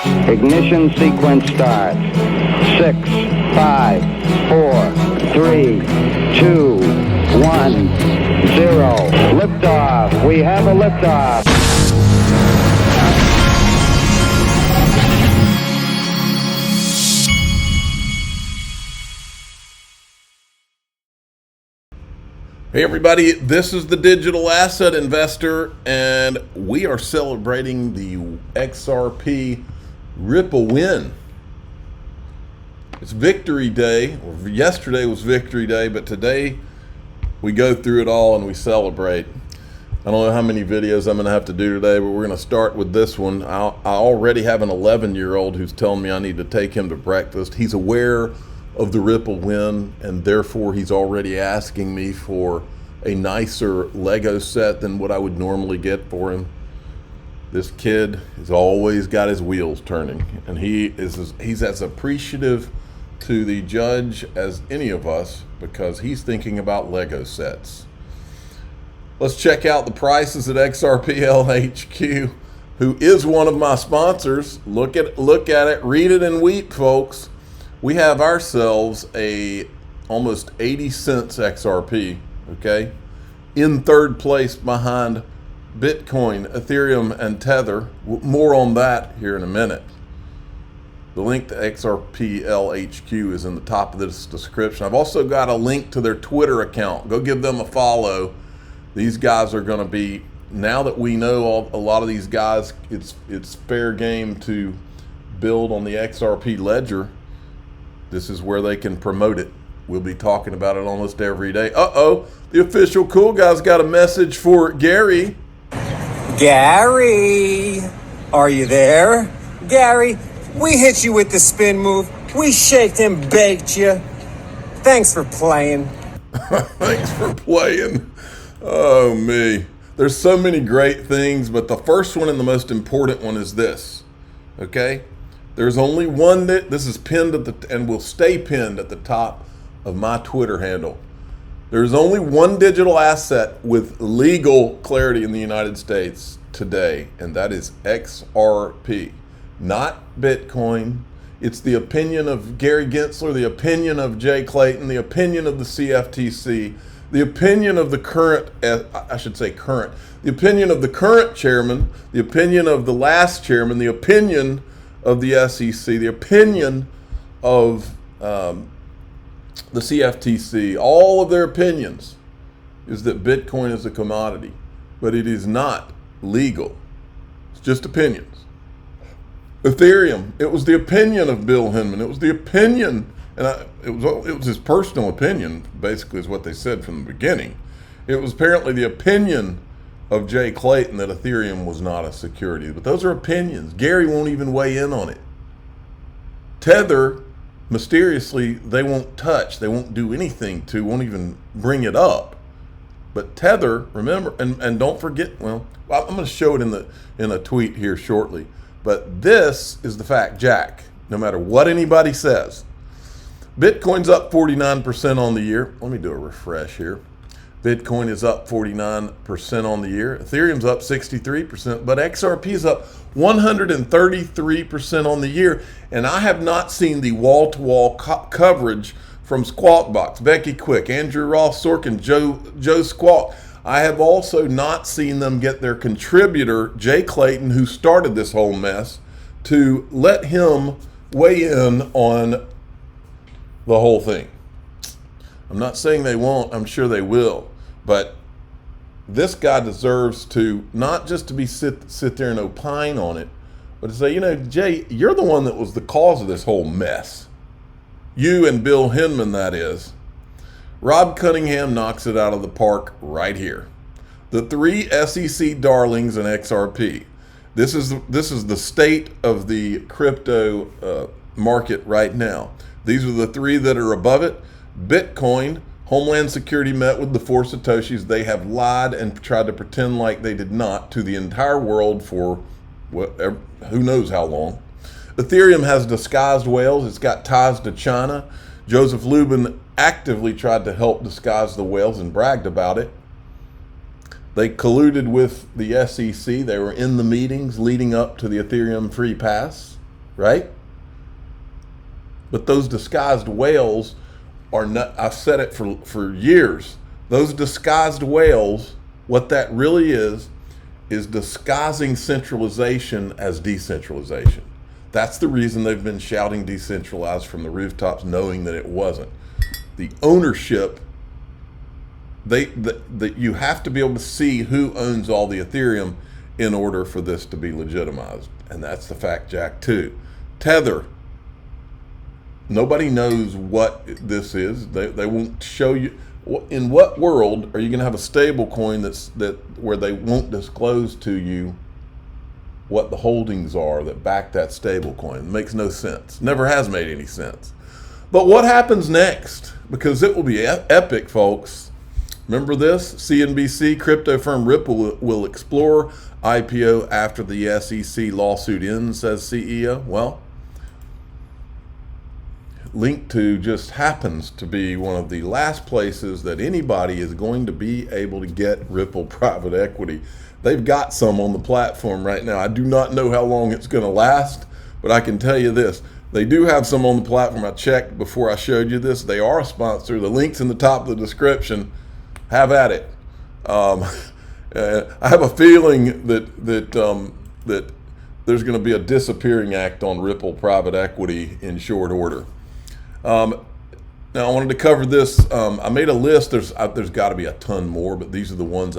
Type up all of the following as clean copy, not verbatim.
Ignition sequence starts. 6, 5, 4, 3, 2, 1, 0. Liftoff. We have a liftoff. Hey everybody, this is the Digital Asset Investor, and we are celebrating the XRP Ripple win. It's Victory Day. Yesterday was Victory Day, but today we go through it all and we celebrate. I don't know how many videos I'm going to have to do today, but we're going to start with this one. I already have an 11-year-old who's telling me I need to take him to breakfast. He's aware of the Ripple win, and therefore he's already asking me for a nicer Lego set than what I would normally get for him. This kid has always got his wheels turning, and he's as appreciative to the judge as any of us because he's thinking about Lego sets. Let's check out the prices at XRP HQ, who is one of my sponsors. Look at it, read it, and weep, folks. We have ourselves a almost 80 cents XRP, okay, in third place behind Bitcoin, Ethereum, and Tether. More on that here in a minute. The link to XRP HQ is in the top of this description. I've also got a link to their Twitter account. Go give them a follow. These guys are going to be, now that we know a lot of these guys, it's fair game to build on the XRP ledger. This is where they can promote it. We'll be talking about it almost every day. Uh-oh, the official cool guy's got a message for Gary. Gary, are you there? Gary, we hit you with the spin move. We shaked and baked you. Thanks for playing. Thanks for playing. Oh, me. There's so many great things, but the first one and the most important one is this, okay? There's only one this is pinned and will stay pinned at the top of my Twitter handle. There's only one digital asset with legal clarity in the United States today, and that is XRP, not Bitcoin. It's the opinion of Gary Gensler, the opinion of Jay Clayton, the opinion of the CFTC, the opinion of the the opinion of the current chairman, the opinion of the last chairman, the opinion of the SEC, the opinion of the CFTC, all of their opinions is that Bitcoin is a commodity, but it is not legal. It's just opinions. Ethereum, it was the opinion of Bill Hinman. It was the opinion, and it was his personal opinion, basically is what they said from the beginning. It was apparently the opinion of Jay Clayton that Ethereum was not a security, but those are opinions. Gary won't even weigh in on it. Tether, mysteriously, they won't touch, they won't do anything to, won't even bring it up. But Tether, remember, and don't forget, well, I'm going to show it in a tweet here shortly, but this is the fact, Jack, no matter what anybody says. Bitcoin's up 49% on the year. Let me do a refresh here. Bitcoin is up 49% on the year. Ethereum's up 63%, but XRP is up 133% on the year. And I have not seen the wall-to-wall coverage from Squawk Box, Becky Quick, Andrew Ross Sorkin, Joe Squawk. I have also not seen them get their contributor, Jay Clayton, who started this whole mess, to let him weigh in on the whole thing. I'm not saying they won't, I'm sure they will. But this guy deserves to, not just to be sit there and opine on it, but to say, you know, Jay, you're the one that was the cause of this whole mess. You and Bill Hinman, that is. Rob Cunningham knocks it out of the park right here. The three SEC darlings in XRP. This is the state of the crypto market right now. These are the three that are above it. Bitcoin, Homeland Security met with the four Satoshis. They have lied and tried to pretend like they did not to the entire world for whatever, who knows how long. Ethereum has disguised whales. It's got ties to China. Joseph Lubin actively tried to help disguise the whales and bragged about it. They colluded with the SEC. They were in the meetings leading up to the Ethereum free pass. right? But those disguised whales are not, I've said it for years, those disguised whales, what that really is disguising centralization as decentralization. That's the reason they've been shouting decentralized from the rooftops, knowing that it wasn't. The ownership, you have to be able to see who owns all the Ethereum in order for this to be legitimized. And that's the fact jack too. Tether, nobody knows what this is. They won't show you. In what world are you going to have a stable coin where they won't disclose to you what the holdings are that back that stable coin? It makes no sense. Never has made any sense. But what happens next? Because it will be epic, folks. Remember this? CNBC, crypto firm Ripple will explore IPO after the SEC lawsuit ends, says CEO. Well, Linked to just happens to be one of the last places that anybody is going to be able to get Ripple private equity. They've got some on the platform right now. I do not know how long it's going to last, but I can tell you this. They do have some on the platform. I checked before I showed you this. They are a sponsor. The link's in the top of the description. Have at it. I have a feeling that there's going to be a disappearing act on Ripple private equity in short order. Now I wanted to cover this. I made a list. There's got to be a ton more, but these are the ones.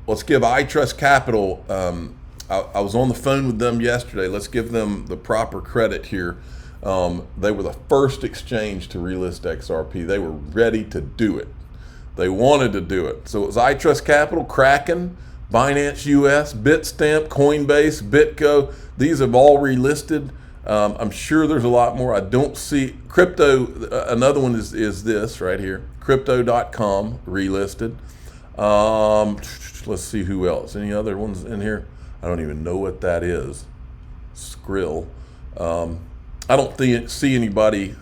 Let's give iTrustCapital. I was on the phone with them yesterday. Let's give them the proper credit here. They were the first exchange to relist XRP. They were ready to do it. They wanted to do it. So it was iTrustCapital, Kraken, Binance US, Bitstamp, Coinbase, BitGo. These have all relisted. I'm sure there's a lot more. I don't see crypto. Another one is this right here, crypto.com relisted. Let's see who else. Any other ones in here? I don't even know what that is. Skrill. I don't see anybody,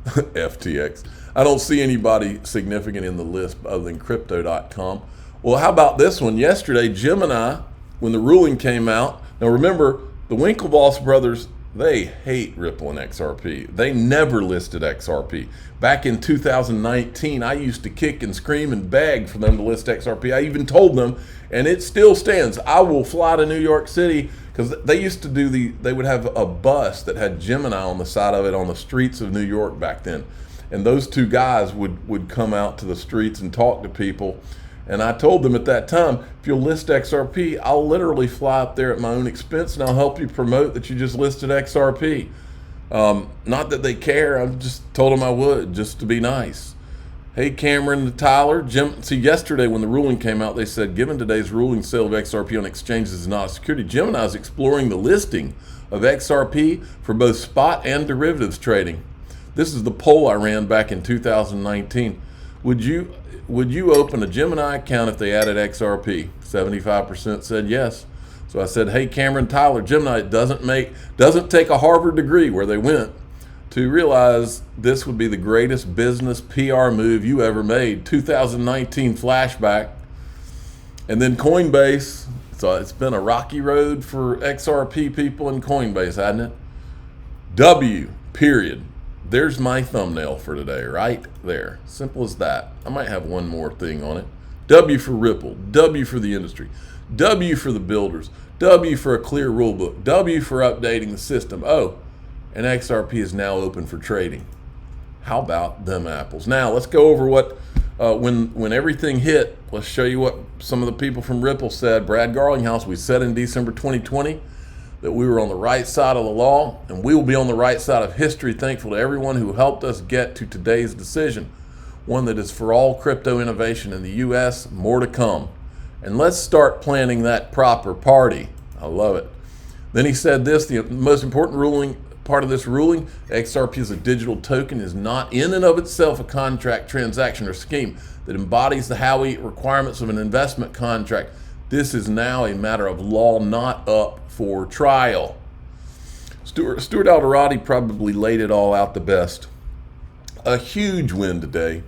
FTX. I don't see anybody significant in the list other than crypto.com. Well, how about this one? Yesterday, Gemini, when the ruling came out. Now remember, the Winklevoss brothers, they hate Ripple and XRP. They never listed XRP. Back in 2019, I used to kick and scream and beg for them to list XRP. I even told them, and it still stands, I will fly to New York City, because they used to they would have a bus that had Gemini on the side of it on the streets of New York back then. And those two guys would come out to the streets and talk to people. And I told them at that time, if you'll list XRP, I'll literally fly up there at my own expense and I'll help you promote that you just listed XRP. Not that they care, I just told them I would, just to be nice. Hey, Cameron and Tyler. See, yesterday when the ruling came out, they said, given today's ruling, sale of XRP on exchanges is not a security. Gemini is exploring the listing of XRP for both spot and derivatives trading. This is the poll I ran back in 2019. Would you open a Gemini account if they added XRP? 75% said yes. So I said, hey, Cameron, Tyler, Gemini doesn't take a Harvard degree where they went to realize this would be the greatest business PR move you ever made. 2019 flashback. And then Coinbase. So it's been a rocky road for XRP people in Coinbase, hasn't it? W, period. There's my thumbnail for today, right there. Simple as that. I might have one more thing on it. W for Ripple. W for the industry. W for the builders. W for a clear rule book. W for updating the system. Oh, and XRP is now open for trading. How about them apples? Now let's go over what when everything hit. Let's show you what some of the people from Ripple said. Brad Garlinghouse, we said in December 2020 that we were on the right side of the law, and we will be on the right side of history, thankful to everyone who helped us get to today's decision, one that is for all crypto innovation in the U.S., more to come. And let's start planning that proper party. I love it. Then he said this, the most important part of this ruling, XRP as a digital token is not in and of itself a contract, transaction, or scheme that embodies the Howey requirements of an investment contract. This is now a matter of law, not up for trial. Stuart Alderati probably laid it all out the best. A huge win today.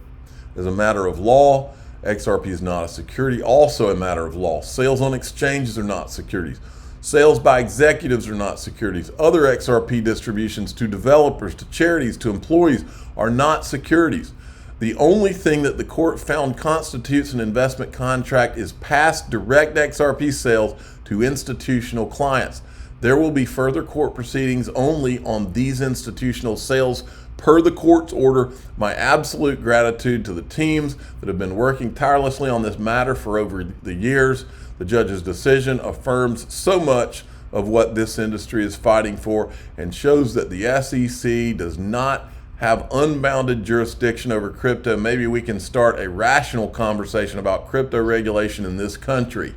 As a matter of law, XRP is not a security. Also a matter of law. Sales on exchanges are not securities. Sales by executives are not securities. Other XRP distributions to developers, to charities, to employees are not securities. The only thing that the court found constitutes an investment contract is past direct XRP sales to institutional clients. There will be further court proceedings only on these institutional sales per the court's order. My absolute gratitude to the teams that have been working tirelessly on this matter for over the years. The judge's decision affirms so much of what this industry is fighting for and shows that the SEC does not have unbounded jurisdiction over crypto. Maybe we can start a rational conversation about crypto regulation in this country.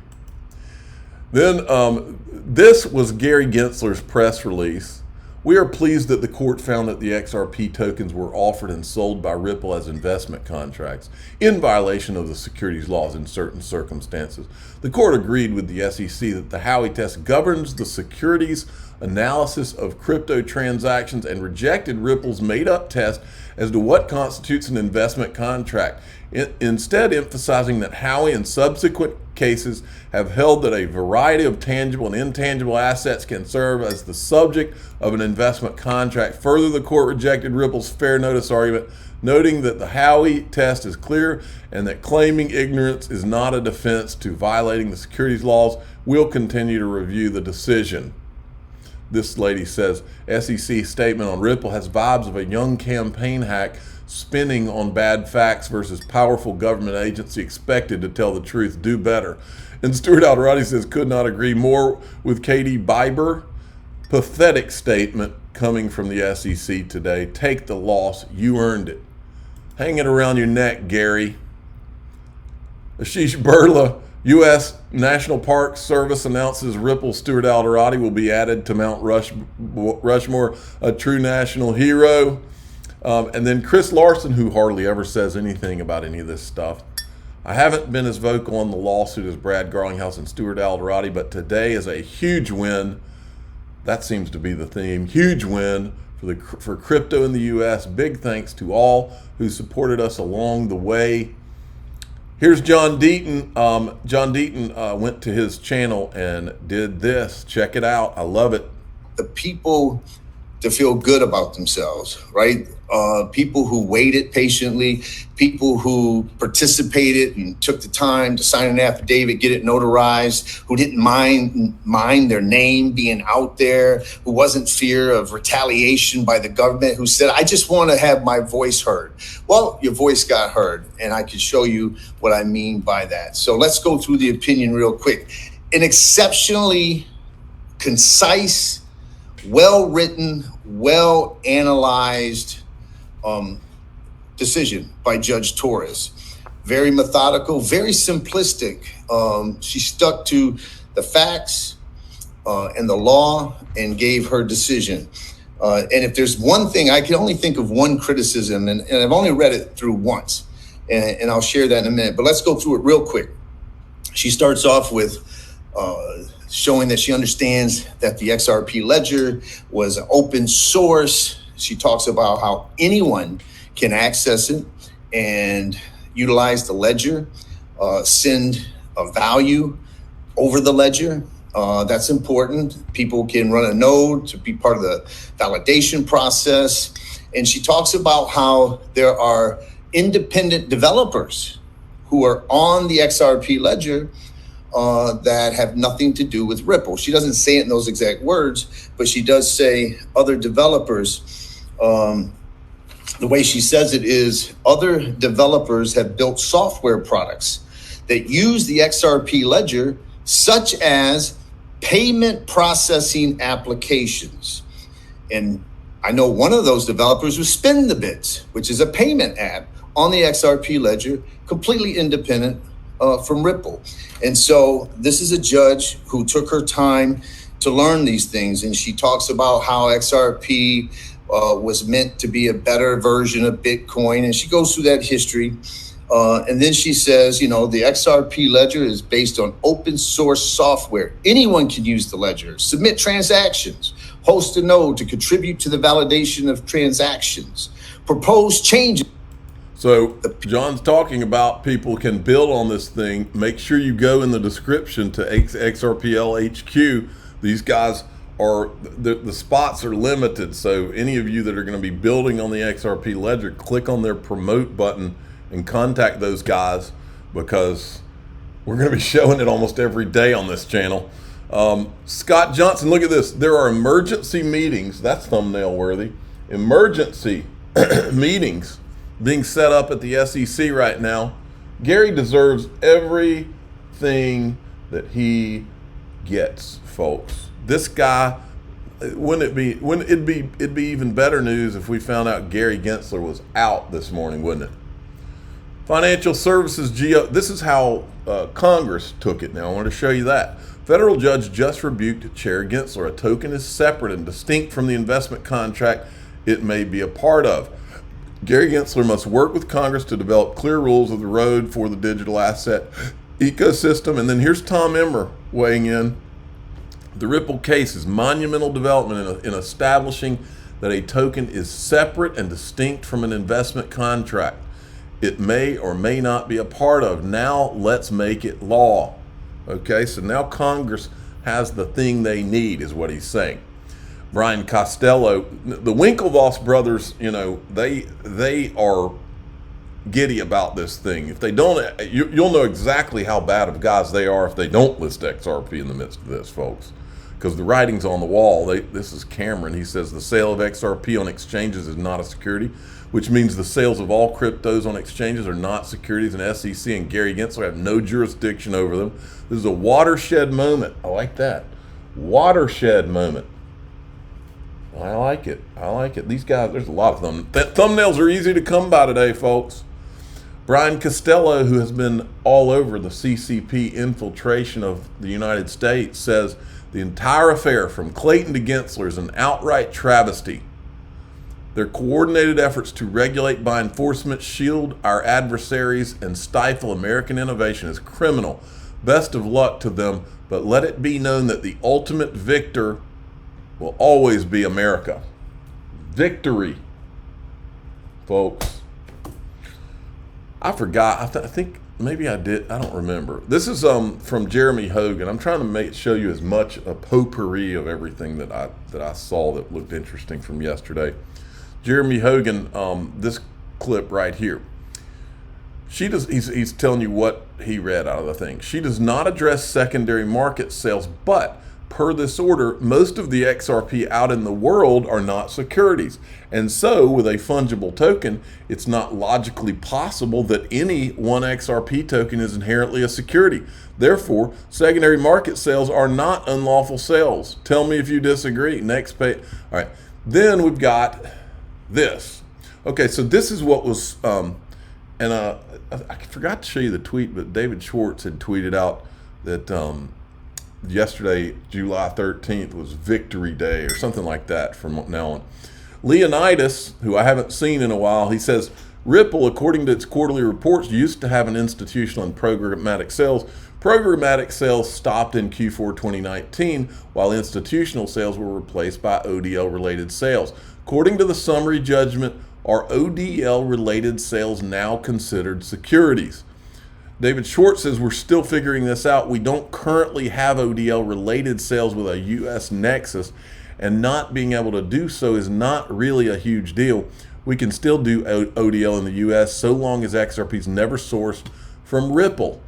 Then this was Gary Gensler's press release. We are pleased that the court found that the XRP tokens were offered and sold by Ripple as investment contracts in violation of the securities laws in certain circumstances. The court agreed with the SEC that the Howey test governs the securities analysis of crypto transactions and rejected Ripple's made-up test as to what constitutes an investment contract, instead emphasizing that Howey and subsequent cases have held that a variety of tangible and intangible assets can serve as the subject of an investment contract. Further, the court rejected Ripple's fair notice argument, noting that the Howey test is clear and that claiming ignorance is not a defense to violating the securities laws. We'll continue to review the decision. This lady says, SEC statement on Ripple has vibes of a young campaign hack spinning on bad facts versus powerful government agency expected to tell the truth. Do better. And Stuart Alderati says, could not agree more with Katie Biber. Pathetic statement coming from the SEC today. Take the loss. You earned it. Hang it around your neck, Gary. Ashish Birla, U.S. National Park Service announces Ripple Stuart Alderati will be added to Mount Rushmore, a true national hero. And then Chris Larson, who hardly ever says anything about any of this stuff. I haven't been as vocal on the lawsuit as Brad Garlinghouse and Stuart Alderati, but today is a huge win. That seems to be the theme. Huge win for crypto in the U.S. Big thanks to all who supported us along the way. Here's John Deaton. John Deaton went to his channel and did this. Check it out. I love it. The people to feel good about themselves, right? People who waited patiently, people who participated and took the time to sign an affidavit, get it notarized, who didn't mind their name being out there, who wasn't fear of retaliation by the government, who said, I just want to have my voice heard. Well, your voice got heard, and I can show you what I mean by that. So let's go through the opinion real quick. An exceptionally concise, well-written, well-analyzed decision by Judge Torres. Very methodical, very simplistic. She stuck to the facts and the law and gave her decision. And if there's one thing, I can only think of one criticism, and I've only read it through once, and I'll share that in a minute. But let's go through it real quick. She starts off with showing that she understands that the XRP ledger was open source. She talks about how anyone can access it and utilize the ledger, send a value over the ledger. That's important. People can run a node to be part of the validation process. And she talks about how there are independent developers who are on the XRP ledger that have nothing to do with Ripple. She doesn't say it in those exact words, but she does say other developers. The way she says it is other developers have built software products that use the XRP ledger, such as payment processing applications. And I know one of those developers was Spin the Bits, which is a payment app on the XRP ledger, completely independent from Ripple. And so this is a judge who took her time to learn these things. And she talks about how XRP was meant to be a better version of Bitcoin. And she goes through that history. And then she says, you know, the XRP ledger is based on open source software. Anyone can use the ledger, submit transactions, host a node to contribute to the validation of transactions, propose changes. So John's talking about people can build on this thing. Make sure you go in the description to XRPL HQ, These guys are, the spots are limited. So any of you that are going to be building on the XRP ledger, click on their promote button and contact those guys, because we're going to be showing it almost every day on this channel. Scott Johnson, look at this. There are emergency meetings. That's thumbnail worthy. Emergency meetings being set up at the SEC right now. Gary deserves everything that he gets, folks. This guy, it'd be even better news if we found out Gary Gensler was out this morning, wouldn't it? Financial Services Geo, this is how Congress took it. Now I want to show you that. Federal judge just rebuked Chair Gensler. A token is separate and distinct from the investment contract it may be a part of. Gary Gensler must work with Congress to develop clear rules of the road for the digital asset ecosystem. And then here's Tom Emmer weighing in. The Ripple case is monumental development in establishing that a token is separate and distinct from an investment contract it may or may not be a part of. Now let's make it law. Okay, so now Congress has the thing they need, is what he's saying. Brian Costello, the Winklevoss brothers, you know, they are giddy about this thing. If they don't, you'll know exactly how bad of guys they are if they don't list XRP in the midst of this, folks. Because the writing's on the wall. This is Cameron. He says the sale of XRP on exchanges is not a security, which means the sales of all cryptos on exchanges are not securities, and SEC and Gary Gensler have no jurisdiction over them. This is a watershed moment. I like that. Watershed moment. I like it. I like it. These guys, there's a lot of them. Thumbnails are easy to come by today, folks. Brian Costello, who has been all over the CCP infiltration of the United States, says the entire affair from Clayton to Gensler is an outright travesty. Their coordinated efforts to regulate by enforcement, shield our adversaries, and stifle American innovation is criminal. Best of luck to them, but let it be known that the ultimate victor will always be America. Victory, folks. I forgot. I think maybe I did. I don't remember. This is from Jeremy Hogan. I'm trying to show you as much a potpourri of everything that I saw that looked interesting from yesterday. Jeremy Hogan, this clip right here. He's telling you what he read out of the thing. She does not address secondary market sales, but per this order, most of the XRP out in the world are not securities. And so with a fungible token, it's not logically possible that any one XRP token is inherently a security. Therefore, secondary market sales are not unlawful sales. Tell me if you disagree. Next page. All right. Then we've got this. Okay, so this is what was, I forgot to show you the tweet, but David Schwartz had tweeted out that yesterday, July 13th, was Victory Day or something like that from now on. Leonidas, who I haven't seen in a while, he says, Ripple, according to its quarterly reports, used to have an institutional and programmatic sales. Programmatic sales stopped in Q4 2019, while institutional sales were replaced by ODL-related sales. According to the summary judgment, are ODL-related sales now considered securities? David Schwartz says we're still figuring this out. We don't currently have ODL-related sales with a U.S. nexus, and not being able to do so is not really a huge deal. We can still do ODL in the U.S. so long as XRP is never sourced from Ripple.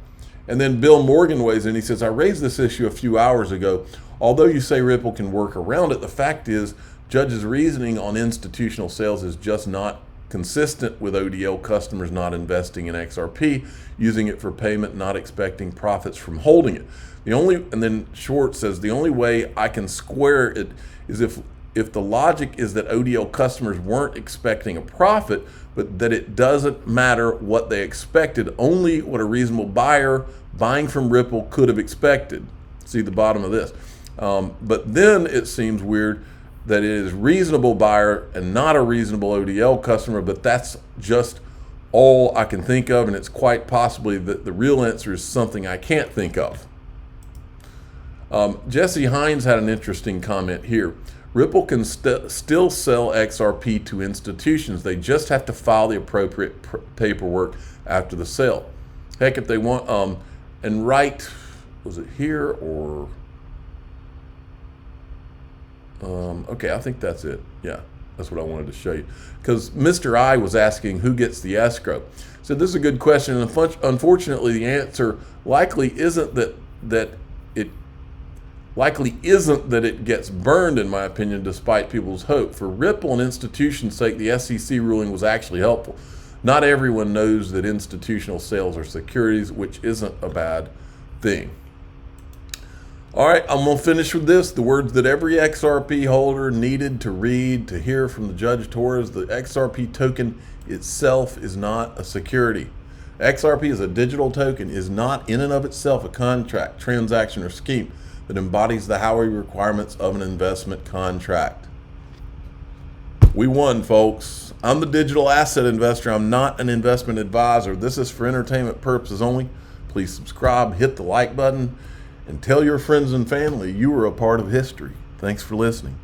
And then Bill Morgan weighs in. He says, I raised this issue a few hours ago. Although you say Ripple can work around it, the fact is Judge's reasoning on institutional sales is just not consistent with ODL customers not investing in XRP, using it for payment, not expecting profits from holding it. And then Schwartz says the only way I can square it is if the logic is that ODL customers weren't expecting a profit, but that it doesn't matter what they expected, only what a reasonable buyer buying from Ripple could have expected. See the bottom of this. But then it seems weird that it is reasonable buyer and not a reasonable ODL customer, but that's just all I can think of, and it's quite possibly that the real answer is something I can't think of. Jesse Hines had an interesting comment here. Ripple can still sell XRP to institutions. They just have to file the appropriate paperwork after the sale. Heck, if they want, and write, was it here or... Okay, I think that's it. Yeah, that's what I wanted to show you. Because Mr. I was asking who gets the escrow. So this is a good question. And unfortunately, the answer likely isn't that it gets burned, in my opinion, despite people's hope. For Ripple and institutions' sake, the SEC ruling was actually helpful. Not everyone knows that institutional sales are securities, which isn't a bad thing. All right, I'm going to finish with this. The words that every XRP holder needed to read to hear from the Judge Torres: the XRP token itself is not a security. XRP is a digital token, is not in and of itself a contract, transaction, or scheme that embodies the Howey requirements of an investment contract. We won, folks. I'm the digital asset investor. I'm not an investment advisor. This is for entertainment purposes only. Please subscribe, hit the like button, and tell your friends and family you are a part of history. Thanks for listening.